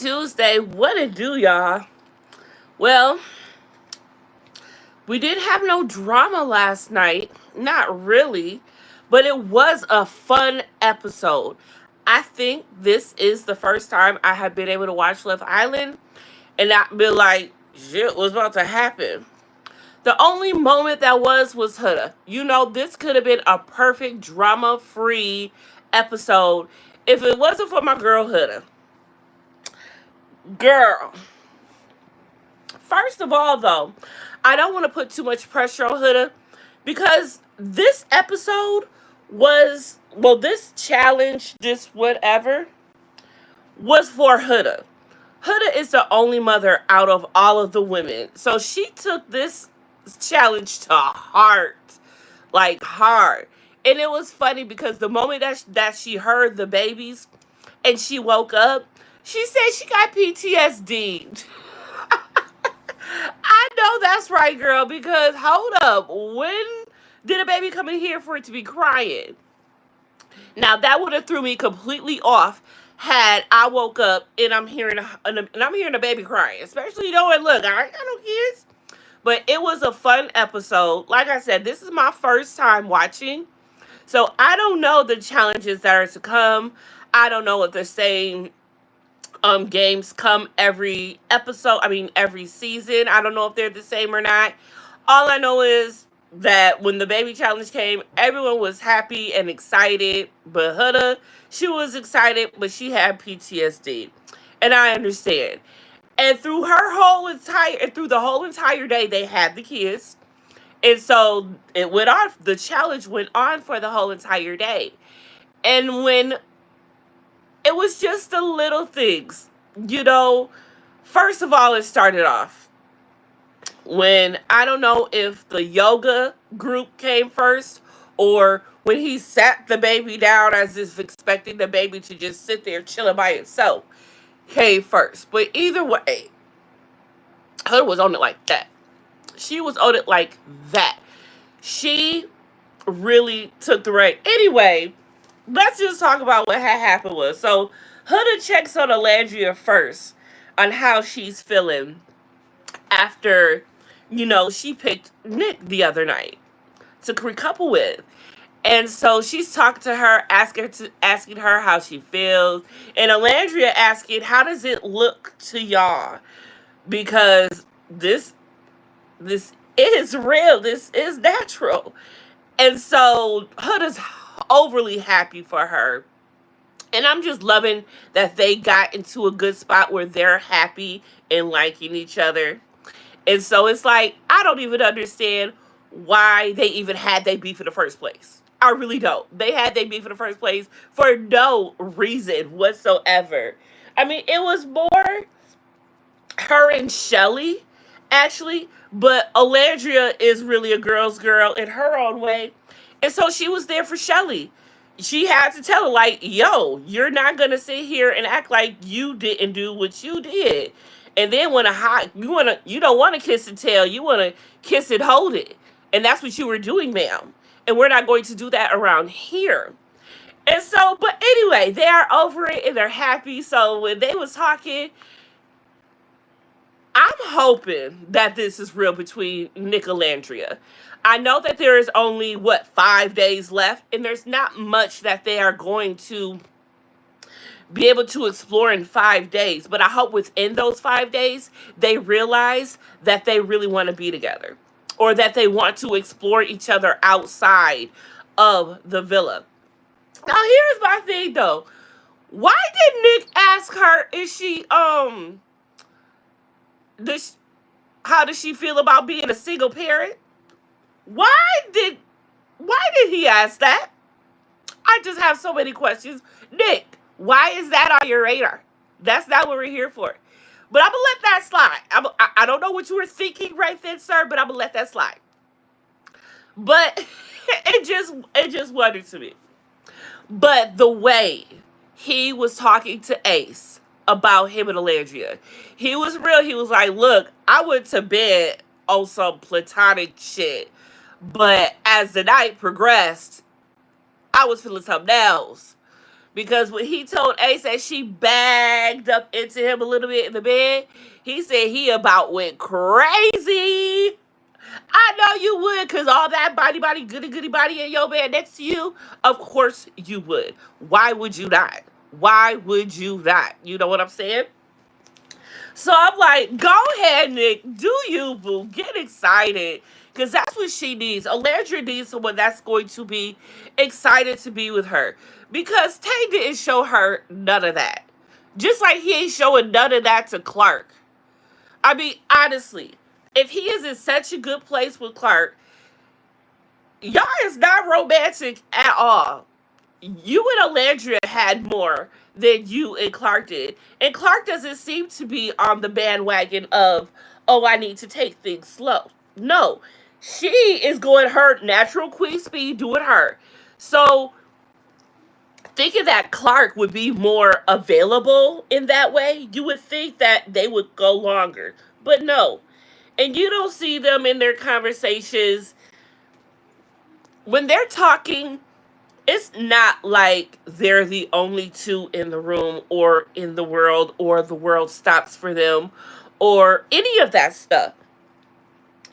Tuesday. What it do, y'all? Well, we didn't have no drama last night. Not really. But it was a fun episode. I think this is the first time I have been able to watch Love Island and not be like, shit was about to happen. The only moment that was Huda. This could have been a perfect drama free episode if it wasn't for my girl Huda. Girl, first of all, though, I don't want to put too much pressure on Huda because this episode this challenge, this whatever, was for Huda. Huda is the only mother out of all of the women. So she took this challenge to heart. Like hard. And it was funny because the moment that she heard the babies and she woke up, she said she got PTSD. I know that's right, girl, because hold up, when did a baby come in here for it to be crying? Now that would have threw me completely off had I woke up and I'm hearing a baby crying, especially knowing, look, I ain't got no kids. But it was a fun episode. Like I said, this is my first time watching, so I don't know the challenges that are to come. I don't know if the same games come every episode. I mean, every season. I don't know if they're the same or not. All I know is that when the baby challenge came, everyone was happy and excited. But Huda, she was excited, but she had PTSD, and I understand. And through the whole entire day, they had the kids, and so it went on. The challenge went on for the whole entire day, and when it was just the little things, you know. First of all, it started off when I don't know if the yoga group came first or when he sat the baby down as if expecting the baby to just sit there chilling by itself came first. But either way, her was on it like that. She was on it like that. She really took the reign. Anyway, let's just talk about what had happened was. So Huda checks on Alandria first on how she's feeling after, she picked Nick the other night to recouple with. And so she's talking to her, asking her how she feels. And Alandria asking, how does it look to y'all? Because this is real. This is natural. And so Huda's overly happy for her. And I'm just loving that they got into a good spot where they're happy and liking each other. And so it's like, I don't even understand why they even had their beef in the first place. I really don't. They had their beef in the first place for no reason whatsoever. I mean, it was more her and Shelly, actually, but Alandria is really a girl's girl in her own way. And so she was there for Shelly. She had to tell her, like, yo, you're not gonna sit here and act like you didn't do what you did. And then you don't wanna kiss and tell, you wanna kiss and hold it. And that's what you were doing, ma'am. And we're not going to do that around here. And so, but anyway, they are over it and they're happy. So when they was talking, I'm hoping that this is real between Nick and Landria. I know that there is only, 5 days left, and there's not much that they are going to be able to explore in 5 days. But I hope within those 5 days, they realize that they really want to be together or that they want to explore each other outside of the villa. Now, here's my thing, though. Why did Nick ask her, this, how does she feel about being a single parent? Why did why did he ask that? I just have so many questions. Nick, why is that on your radar? That's not what we're here for. But I'm gonna let that slide. I don't know what you were thinking right then, sir, but I'm gonna let that slide. But it just wondered to me. But the way he was talking to Ace about him and Alandria, he was real. He was like, look, I went to bed on some platonic shit. But as the night progressed, I was feeling something else. Because when he told Ace that she bagged up into him a little bit in the bed, he said he about went crazy. I know you would, because all that body, goody body in your bed next to you, of course you would. Why would you not? Why would you not? You know what I'm saying? So I'm like, go ahead, Nick. Do you, boo. Get excited. Because that's what she needs. Alandria needs someone that's going to be excited to be with her. Because Tay didn't show her none of that. Just like he ain't showing none of that to Clark. I mean, honestly, if he is in such a good place with Clark, y'all is not romantic at all. You and Alandria had more than you and Clark did. And Clark doesn't seem to be on the bandwagon of, oh, I need to take things slow. No, she is going her natural queen speed, doing her. So, thinking that Clark would be more available in that way, you would think that they would go longer. But no. And you don't see them in their conversations. When they're talking, it's not like they're the only two in the room or in the world or the world stops for them or any of that stuff.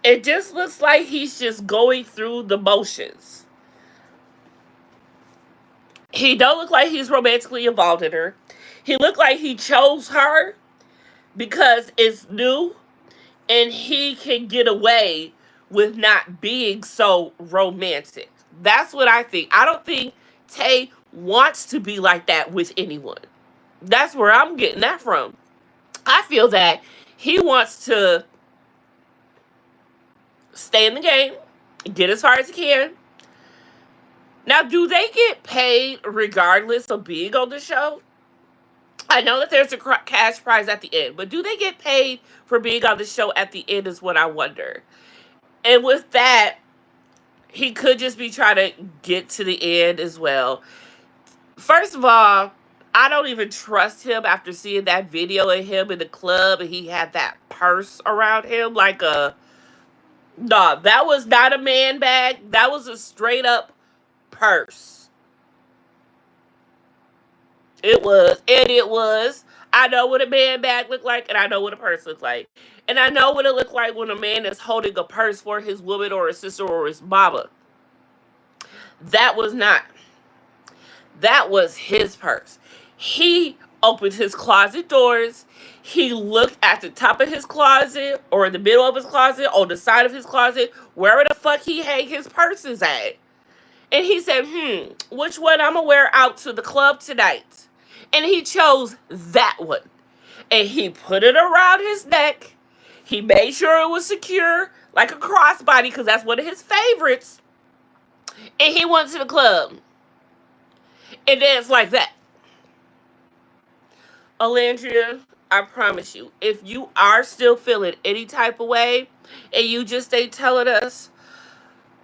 It just looks like he's just going through the motions. He don't look like he's romantically involved in her. He looked like he chose her because it's new and he can get away with not being so romantic. That's what I think. I don't think Tay wants to be like that with anyone. That's where I'm getting that from. I feel that he wants to stay in the game, get as far as he can. Now, do they get paid regardless of being on the show? I know that there's a cash prize at the end, but do they get paid for being on the show at the end is what I wonder. And with that, he could just be trying to get to the end as well. First of all, I don't even trust him after seeing that video of him in the club and he had that purse around him like a... Nah, that was not a man bag. That was a straight up purse. It was. And it was. I know what a man bag looked like and I know what a purse looked like. And I know what it looked like when a man is holding a purse for his woman or his sister or his mama. That was not. That was his purse. He opened his closet doors. He looked at the top of his closet or in the middle of his closet, on the side of his closet, wherever the fuck he hang his purses at. And he said, which one I'm going to wear out to the club tonight? And he chose that one. And he put it around his neck. He made sure it was secure, like a crossbody, because that's one of his favorites. And he went to the club. And danced like that. Alandria, I promise you, if you are still feeling any type of way, and you just ain't telling us,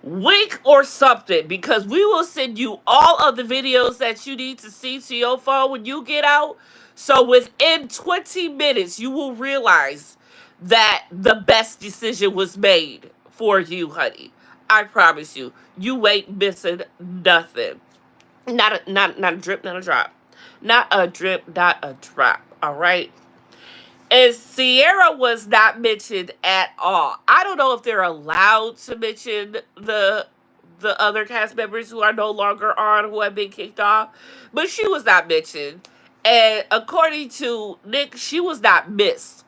wink or something, because we will send you all of the videos that you need to see to your phone when you get out. So within 20 minutes, you will realize that the best decision was made for you, honey. I promise you. You ain't missing nothing. Not a drip, not a drop. Not a drip, not a drop. All right? And Sierra was not mentioned at all. I don't know if they're allowed to mention the other cast members who are no longer on, who have been kicked off. But she was not mentioned. And according to Nick, she was not missed.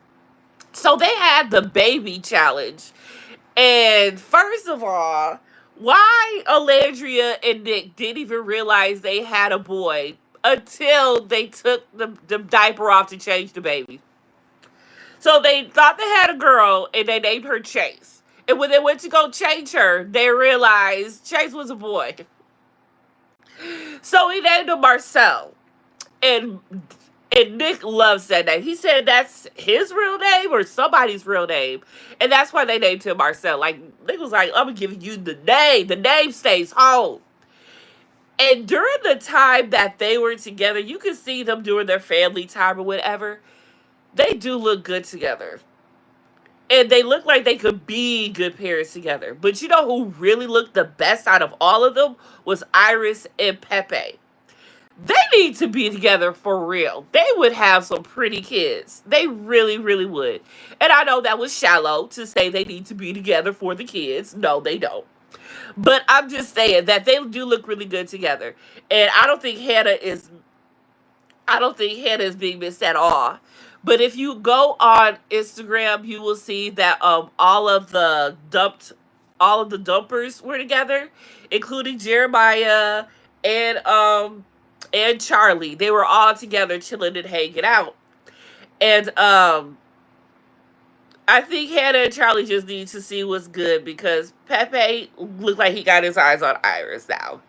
So they had the baby challenge. And first of all, why Alandria and Nick didn't even realize they had a boy until they took the diaper off to change the baby. So they thought they had a girl and they named her Chase. And when they went to go change her, they realized Chase was a boy. So he named him Marcel. And Nick loves that name. He said that's his real name or somebody's real name. And that's why they named him Marcel. Like, Nick was like, I'm going to give you the name. The name stays home. And during the time that they were together, you could see them during their family time or whatever. They do look good together. And they look like they could be good parents together. But you know who really looked the best out of all of them was Iris and Pepe. They need to be together for real. They would have some pretty kids. They really, really would. And I know that was shallow to say they need to be together for the kids. No, they don't. But I'm just saying that they do look really good together. And I don't think Hannah is being missed at all. But if you go on Instagram, you will see that all of the dumpers were together, including Jeremiah and and Charlie. They were all together chilling and hanging out. And I think Hannah and Charlie just need to see what's good because Pepe looked like he got his eyes on Iris now.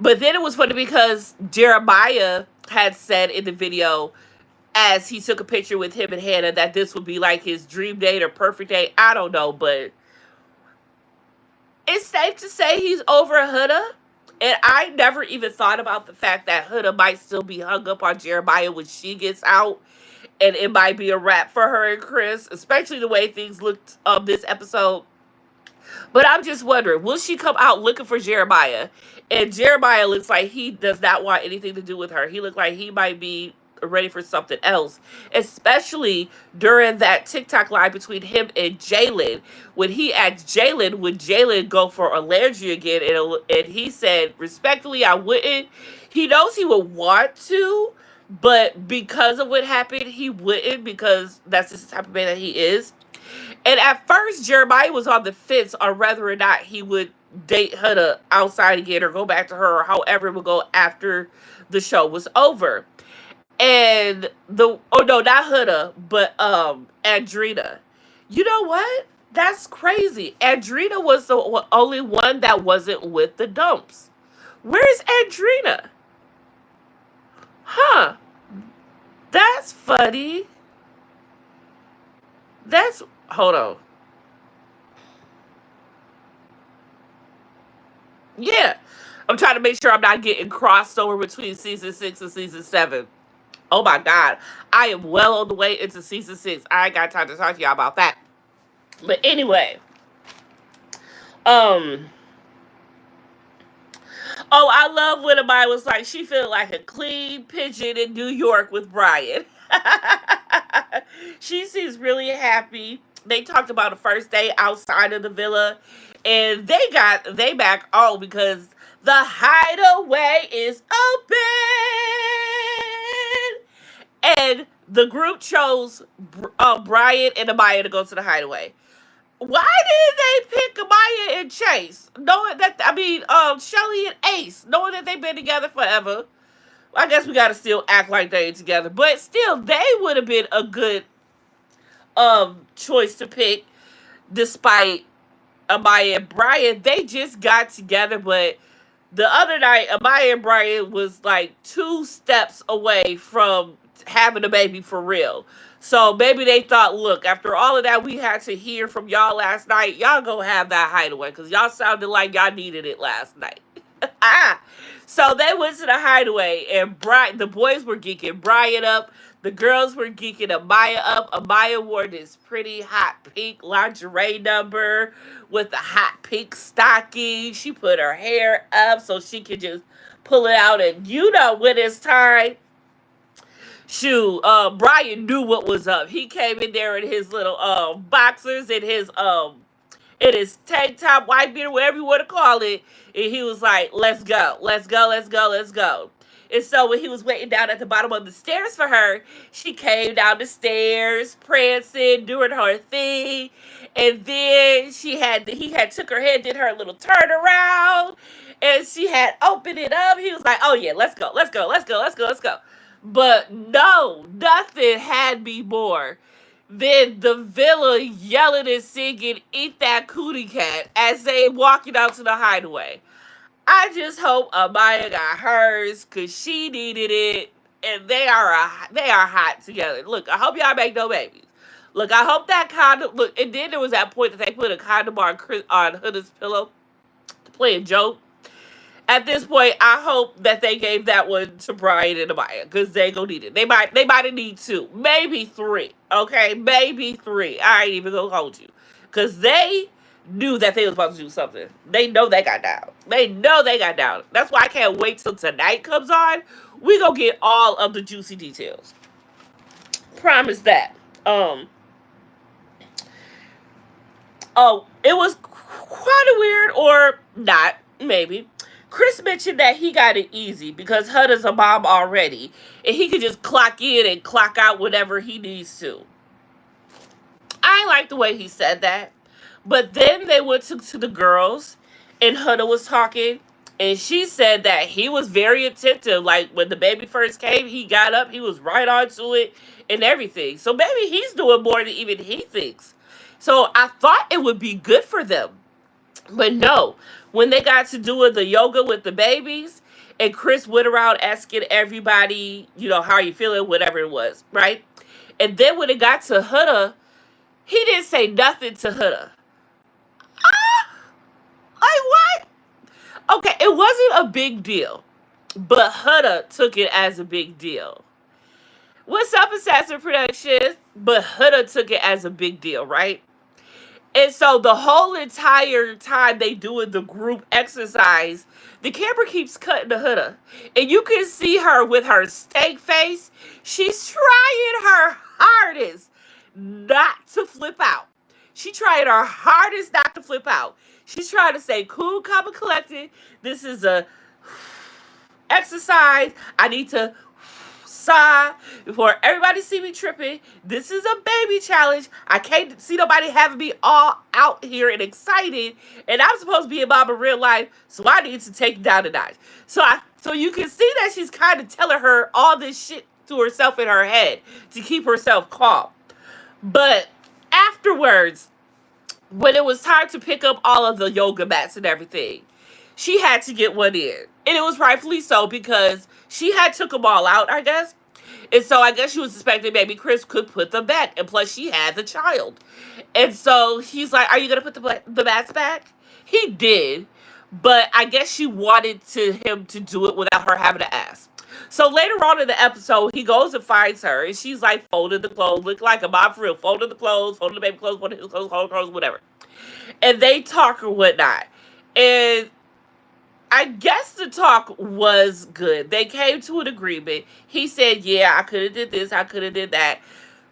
But then it was funny because Jeremiah had said in the video, as he took a picture with him and Hannah, that this would be like his dream date or perfect date. I don't know, but it's safe to say he's over Huda. And I never even thought about the fact that Huda might still be hung up on Jeremiah when she gets out. And it might be a wrap for her and Chris, especially the way things looked this episode. But I'm just wondering, will she come out looking for Jeremiah? And Jeremiah looks like he does not want anything to do with her. He looked like he might be ready for something else, especially during that TikTok live between him and Jalen, when he asked Jalen, would Jalen go for allergy again? And he said, respectfully, I wouldn't. He knows he would want to, but because of what happened, he wouldn't, because that's just the type of man that he is. And at first, Jeremiah was on the fence on whether or not he would date Huda outside again or go back to her, or however it would go after the show was over. And oh no, not Huda, but Andrina. You know what? That's crazy. Andrina was the only one that wasn't with the dumps. Where's Andrina? Huh. That's funny. Hold on. Yeah. I'm trying to make sure I'm not getting crossed over between season 6 and season 7. Oh my God. I am well on the way into season 6. I ain't got time to talk to y'all about that. But anyway. Oh, I love when Amaya was like, she felt like a clean pigeon in New York with Brian. She seems really happy. They talked about a first day outside of the villa. And they back on because the hideaway is open. And the group chose Brian and Amaya to go to the hideaway. Why did they pick Amaya and Chase? Knowing that, Shelly and Ace, knowing that they've been together forever. I guess we gotta still act like they ain't together. But still, they would have been a good choice to pick, despite Amaya and Brian. They just got together, but the other night, Amaya and Brian was like 2 steps away from having a baby for real. So maybe they thought, look, after all of that we had to hear from y'all last night, y'all go have that hideaway because y'all sounded like y'all needed it last night. So they went to the hideaway, and the boys were geeking Brian up. The girls were geeking Amaya up. Amaya wore this pretty hot pink lingerie number with a hot pink stocking. She put her hair up so she could just pull it out. And you know when it's time, shoot, Brian knew what was up. He came in there in his little boxers and his tank top, white beater, whatever you want to call it. And he was like, let's go, let's go, let's go, let's go. And so when he was waiting down at the bottom of the stairs for her, she came down the stairs, prancing, doing her thing. And then he had took her head, did her little turnaround, and she had opened it up. He was like, oh yeah, let's go, let's go, let's go, let's go, let's go. But no, nothing had me more than the villa yelling and singing "Eat That Cootie Cat" as they walking out to the hideaway. I just hope Amaya got hers because she needed it, and they are hot together. Look, I hope y'all make no babies. Look, I hope that condom. Look, and then there was that point that they put a condom on Huda's pillow to play a joke. At this point, I hope that they gave that one to Brian and Amaya because they gonna need it. They might need 2, maybe 3. Okay, maybe 3. I ain't even gonna hold you because they knew that they was about to do something. They know they got down. They know they got down. That's why I can't wait till tonight comes on. We gonna get all of the juicy details. Promise that. Oh, it was quite weird, or not, maybe. Chris mentioned that he got it easy because Huda's a mom already, and he could just clock in and clock out whenever he needs to. I like the way he said that. But then they went to the girls, and Huda was talking, and she said that he was very attentive. Like, when the baby first came, he got up, he was right onto it, and everything. So maybe he's doing more than even he thinks. So I thought it would be good for them. But no, when they got to doing the yoga with the babies, and Chris went around asking everybody, how are you feeling, whatever it was, right? And then when it got to Huda, he didn't say nothing to Huda. Like, what? Okay, it wasn't a big deal, but Huda took it as a big deal. What's up, Assassin Productions? But Huda took it as a big deal, right? And so the whole entire time they doing the group exercise, the camera keeps cutting to Huda. And you can see her with her steak face. She's trying her hardest not to flip out. She trying her hardest not to flip out. She's trying to say, cool, calm, and collected. This is a exercise. I need to sigh before everybody see me tripping. This is a baby challenge. I can't see nobody having me all out here and excited. And I'm supposed to be a mom in real life, so I need to take it down a notch. So you can see that she's kind of telling her all this shit to herself in her head to keep herself calm. But afterwards, when it was time to pick up all of the yoga mats and everything, she had to get one in. And it was rightfully so, because she had took them all out, I guess. And so I guess she was suspecting maybe Chris could put them back. And plus she had the child. And so he's like, are you going to put the mats back? He did. But I guess she wanted him to do it without her having to ask. So later on in the episode, he goes and finds her, and she's like folding the clothes, look like a mom for real, folding the clothes, folding the baby clothes, folding his clothes, folding clothes, whatever. And they talk or whatnot. And I guess the talk was good. They came to an agreement. He said, yeah, I could have did this, I could have did that.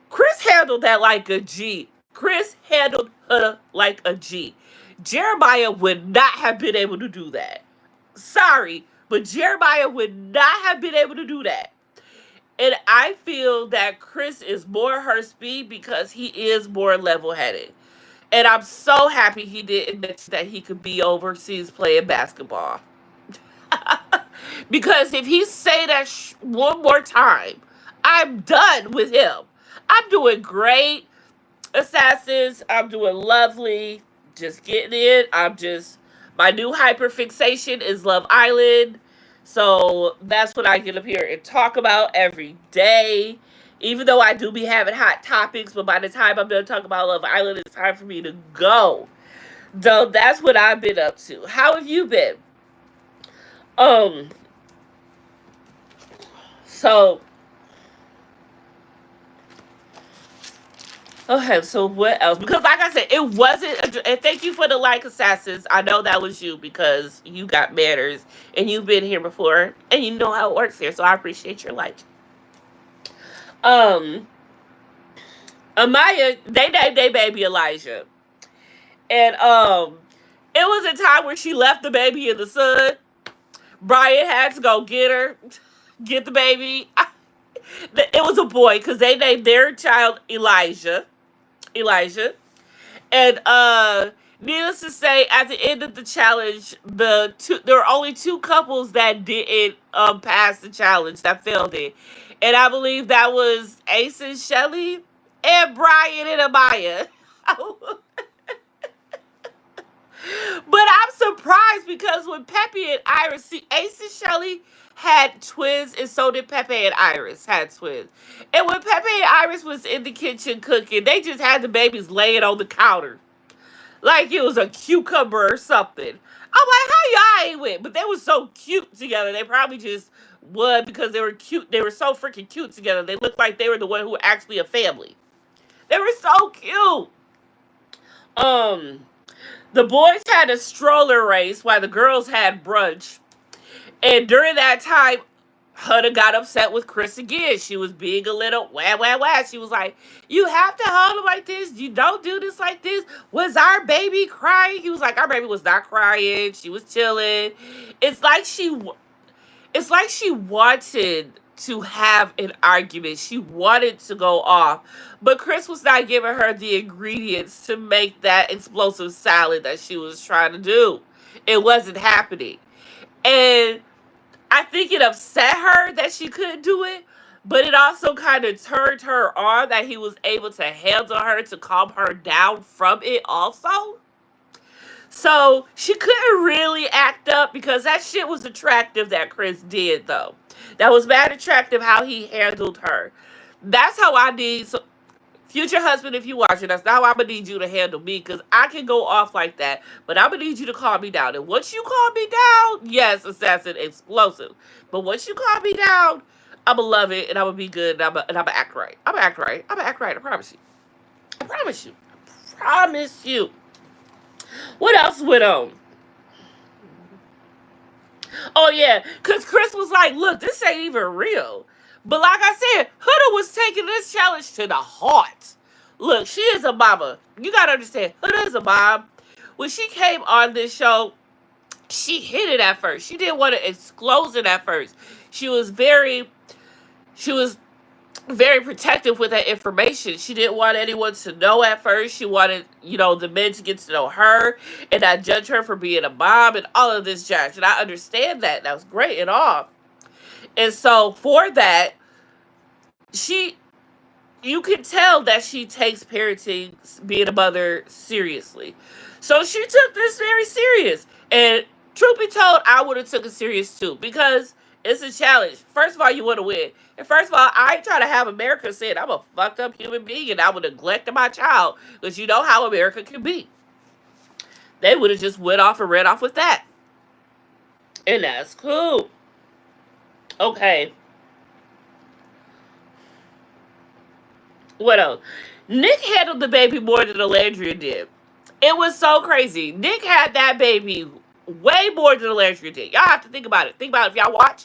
Chris handled that like a G. Chris handled her like a G. Jeremiah would not have been able to do that. Sorry, but Jeremiah would not have been able to do that. And I feel that Chris is more her speed because he is more level-headed. And I'm so happy he didn't mention that he could be overseas playing basketball. Because if he say that one more time, I'm done with him. I'm doing great, Assassins. I'm doing lovely. Just getting in. My new hyperfixation is Love Island. So that's what I get up here and talk about every day. Even though I do be having hot topics, but by the time I'm done talking about Love Island, it's time for me to go. So that's what I've been up to. How have you been? So, okay, so what else? Because like I said, it wasn't, and thank you for the like, Assassins. I know that was you because you got manners and you've been here before and you know how it works here, so I appreciate your like. Amaya, they named their baby Elijah. And it was a time where she left the baby in the sun. Brian had to go get the baby. It was a boy because they named their child Elijah. And needless to say, at the end of the challenge, there were only 2 couples that didn't pass the challenge, that failed it. And I believe that was Ace and Shelly and Brian and Amaya. But I'm surprised because when Pepe and Iris, see, Ace and Shelly had twins, and so did Pepe and Iris had twins. And when Pepe and Iris was in the kitchen cooking, they just had the babies laying on the counter like it was a cucumber or something. I'm like, how y'all ain't with? But they were so cute together. They probably just would because they were cute. They were so freaking cute together. They looked like they were the one who were actually a family. They were so cute. The boys had a stroller race while the girls had brunch. And during that time, Hunter got upset with Chris again. She was being a little wah wah wah. She was like, "You have to hold him like this. You don't do this like this. Was our baby crying?" He was like, "Our baby was not crying. She was chilling." It's like she, it's like she wanted to have an argument. She wanted to go off, but Chris was not giving her the ingredients to make that explosive salad that she was trying to do. It wasn't happening, and I think it upset her that she couldn't do it, but it also kind of turned her on that he was able to handle her to calm her down from it also. So she couldn't really act up because that shit was attractive that Chris did though. That was bad attractive how he handled her. That's how I need future husband, if you watching, that's not how I'm gonna need you to handle me, because I can go off like that, but I'm gonna need you to calm me down. And once you calm me down, yes, assassin, explosive. But once you calm me down, I'm gonna love it and I'm gonna be good and I'm gonna act right. I'm gonna act right. I'm gonna act right. I promise you. I promise you. I promise you. What else went on? Oh yeah, because Chris was like, "Look, this ain't even real." But like I said, Huda was taking this challenge to the heart. Look, she is a mama. You gotta understand, Huda is a mom. When she came on this show, she hid it at first. She didn't want to disclose it at first. She was very, she was very protective with that information. She didn't want anyone to know at first. She wanted, the men to get to know her and not judge her for being a mom and all of this jazz. And I understand that. That was great and all. And so for that, she you can tell that she takes parenting, being a mother, seriously. So she took this very serious. And truth be told, I would have took it serious too. Because it's a challenge. First of all, you want to win. And first of all, I ain't trying to have America saying I'm a fucked up human being and I would neglect my child. Because you know how America can be. They would have just went off and ran off with that. And that's cool. Okay. What else? Nick handled the baby more than Alandria did. It was so crazy. Nick had that baby way more than Alandria did. Y'all have to think about it. Think about it if y'all watch.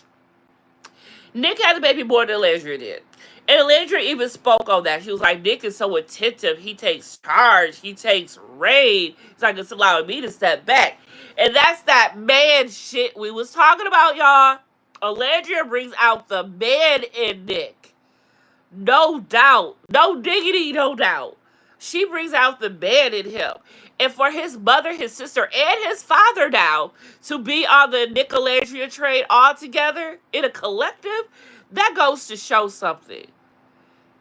Nick had the baby more than Alandria did. And Alandria even spoke on that. She was like, Nick is so attentive. He takes charge. He takes reign. He's like, it's allowing me to step back. And that's that man shit we was talking about, y'all. Alandria brings out the man in Nick. No doubt. No diggity, no doubt. She brings out the man in him. And for his mother, his sister, and his father now to be on the Nick Alandria train all together in a collective, that goes to show something.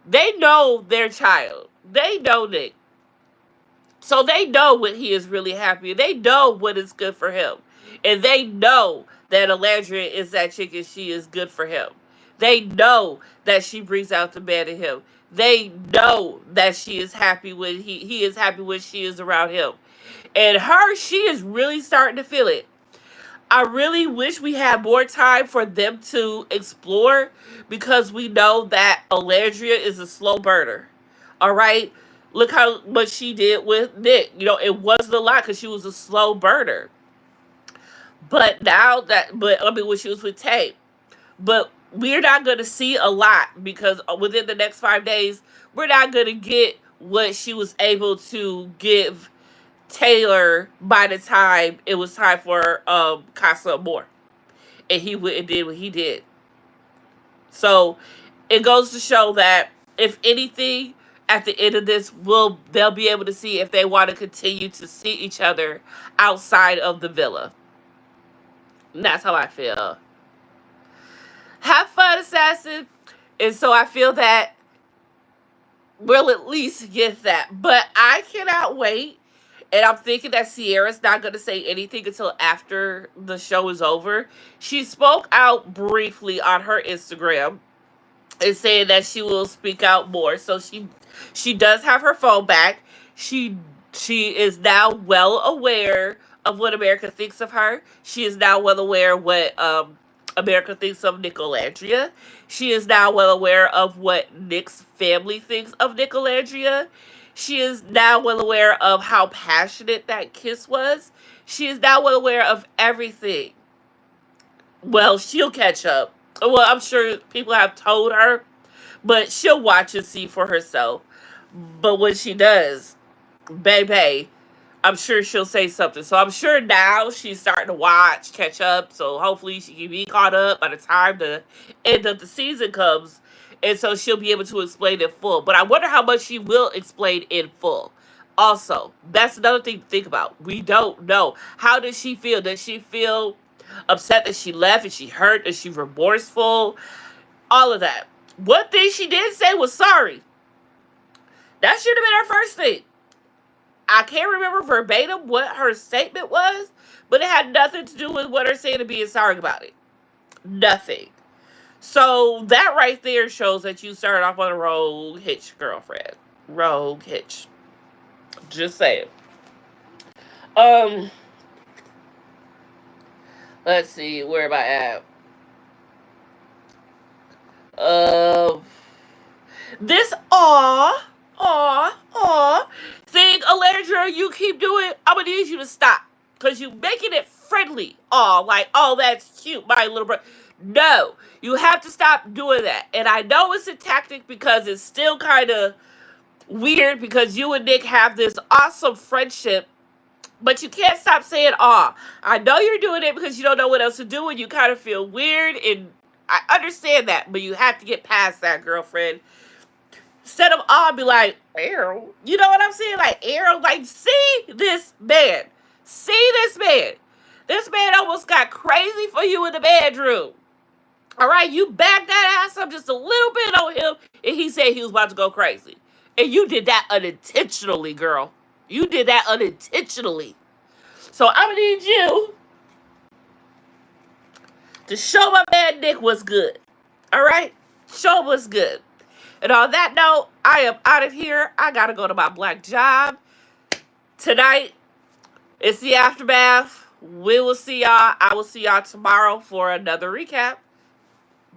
They know their child. They know Nick. So they know when he is really happy. They know what is good for him. And they know that Alandria is that chick and she is good for him. They know that she brings out the man in him. They know that she is happy when he is happy when she is around him. And she is really starting to feel it. I really wish we had more time for them to explore because we know that Alandria is a slow burner. All right? Look how much she did with Nick. It wasn't a lot because she was a slow burner. But when she was with Tay. But we're not going to see a lot because within the next 5 days, we're not going to get what she was able to give Taylor by the time it was time for Casa Amor. And he went and did what he did. So it goes to show that if anything, at the end of this, they'll be able to see if they want to continue to see each other outside of the villa. And that's how I feel. Have fun, assassin. And so I feel that we'll at least get that. But I cannot wait. And I'm thinking that Sierra's not going to say anything until after the show is over. She spoke out briefly on her Instagram and saying that she will speak out more. So she does have her phone back. She is now well aware of what America thinks of her. She is now well aware what America thinks of Nicolandria. She is now well aware of what Nick's family thinks of Nicolandria. She is now well aware of how passionate that kiss was. She is now well aware of everything. Well, she'll catch up. Well, I'm sure people have told her, but she'll watch and see for herself. But when she does, baby, I'm sure she'll say something. So I'm sure now she's starting to watch, catch up. So hopefully she can be caught up by the time the end of the season comes. And so she'll be able to explain in full. But I wonder how much she will explain in full. Also, that's another thing to think about. We don't know. How does she feel? Does she feel upset that she left? Is she hurt? Is she remorseful? All of that. One thing she did say was sorry. That should have been her first thing. I can't remember verbatim what her statement was, but it had nothing to do with what her saying and being sorry about it. Nothing. So that right there shows that you started off on a rogue hitch, girlfriend. Rogue hitch. Just saying. Um, let's see, where am I at? This thing, Alandra, you keep doing, I'm gonna need you to stop. Because you making it friendly. Like, oh, that's cute, my little brother. No, you have to stop doing that. And I know it's a tactic because it's still kind of weird because you and Nick have this awesome friendship, but you can't stop saying aw. I know you're doing it because you don't know what else to do and you kind of feel weird, and I understand that, but you have to get past that, girlfriend. Instead of aw, be like, Errol. You know what I'm saying? Like, Errol, like, see this man. See this man. This man almost got crazy for you in the bedroom. All right, you backed that ass up just a little bit on him, and he said he was about to go crazy. And you did that unintentionally, girl. You did that unintentionally. So I'm going to need you to show my man Nick what's good. All right? Show him what's good. And on that note, I am out of here. I got to go to my black job. Tonight, it's the aftermath. We will see y'all. I will see y'all tomorrow for another recap.